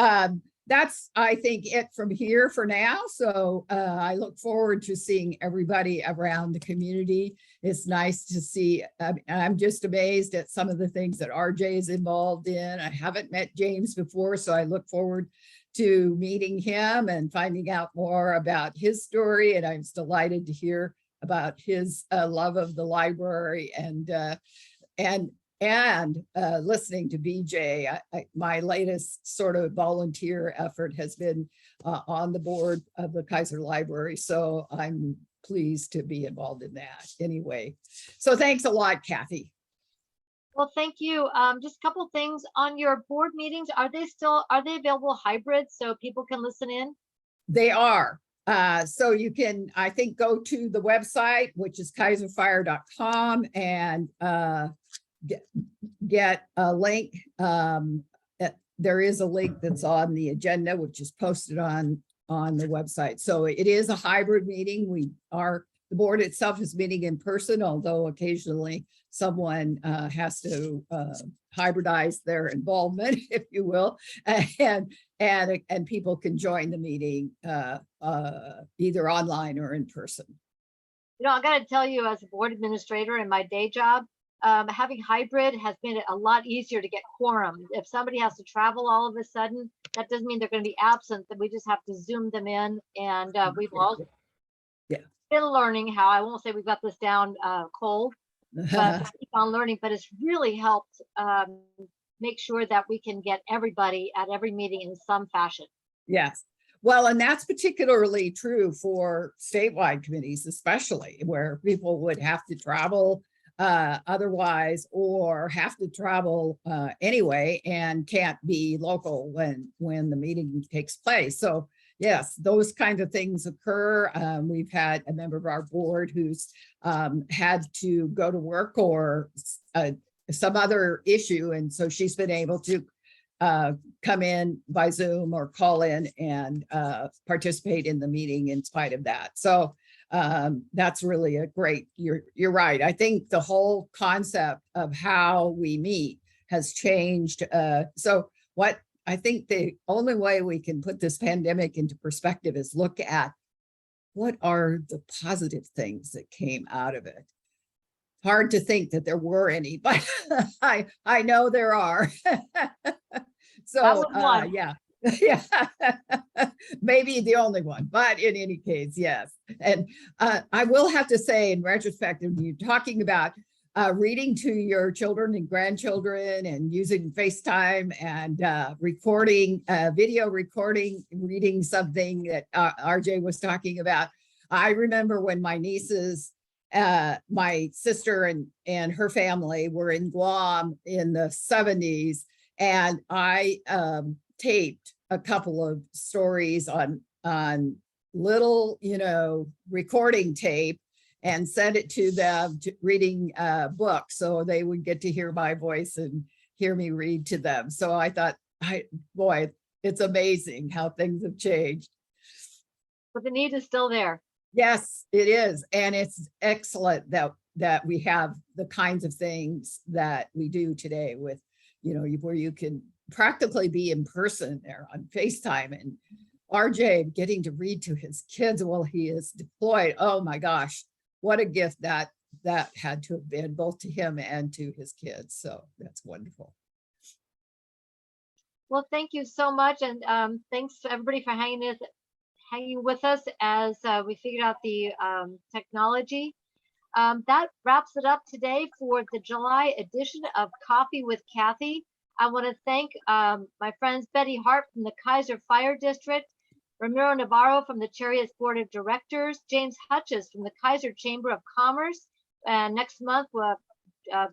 that's, I think, it from here for now. So I look forward to seeing everybody around the community. It's nice to see. I'm just amazed at some of the things that RJ is involved in. I haven't met James before, so I look forward to meeting him and finding out more about his story. And I'm delighted to hear about his love of the library and listening to BJ. My latest sort of volunteer effort has been on the board of the Kaiser Library. So I'm pleased to be involved in that anyway. So thanks a lot, Cathy. Well, thank you. Just a couple things on your board meetings. Are they available hybrid so people can listen in? They are. So you can, I think, go to the website, which is kaiserfire.com, and get a link. There is a link that's on the agenda, which is posted on the website. So it is a hybrid meeting. The board itself is meeting in person, although occasionally someone has to hybridize their involvement, if you will, and people can join the meeting either online or in person. You know, I got to tell you, as a board administrator in my day job, having hybrid has made it a lot easier to get quorum. If somebody has to travel all of a sudden, that doesn't mean they're going to be absent, that we just have to Zoom them in. And we've all been learning how, I won't say we've got this down cold, but keep on learning. But it's really helped make sure that we can get everybody at every meeting in some fashion. Yes. Well, and that's particularly true for statewide committees, especially where people would have to travel otherwise, or have to travel anyway and can't be local when the meeting takes place. So yes, those kinds of things occur. We've had a member of our board who's had to go to work or some other issue, and so she's been able to come in by Zoom or call in and participate in the meeting in spite of that. So that's really a great, you're right. I think the whole concept of how we meet has changed. So what I think the only way we can put this pandemic into perspective is look at what are the positive things that came out of it. Hard to think that there were any, but I know there are. So yeah. Yeah, maybe the only one, but in any case, yes. And I will have to say, in retrospect, when you're talking about reading to your children and grandchildren and using FaceTime and recording, video recording, reading something that RJ was talking about. I remember when my nieces, my sister and her family were in Guam in the 70s, and I taped a couple of stories on little, recording tape and sent it to them reading books. So they would get to hear my voice and hear me read to them. So I thought, boy, it's amazing how things have changed. But the need is still there. Yes, it is. And it's excellent that we have the kinds of things that we do today with, where you can practically be in person there on FaceTime, and RJ getting to read to his kids while he is deployed. Oh my gosh, what a gift that had to have been, both to him and to his kids. So that's wonderful. Well, thank you so much. And thanks to everybody for hanging with us as we figured out the technology. That wraps it up today for the July edition of Coffee with Cathy. I want to thank my friends Betty Hart from the Kaiser Fire District, Ramiro Navarro from the Chariots Board of Directors, James Hutchins from the Kaiser Chamber of Commerce. And next month,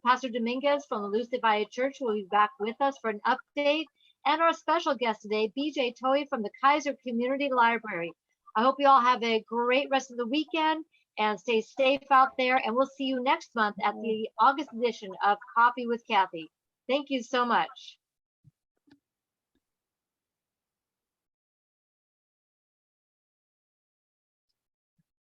Pastor Dominguez from the Lucy Valley Church will be back with us for an update. And our special guest today, BJ Toey from the Kaiser Community Library. I hope you all have a great rest of the weekend and stay safe out there. And we'll see you next month at the August edition of Coffee with Cathy. Thank you so much.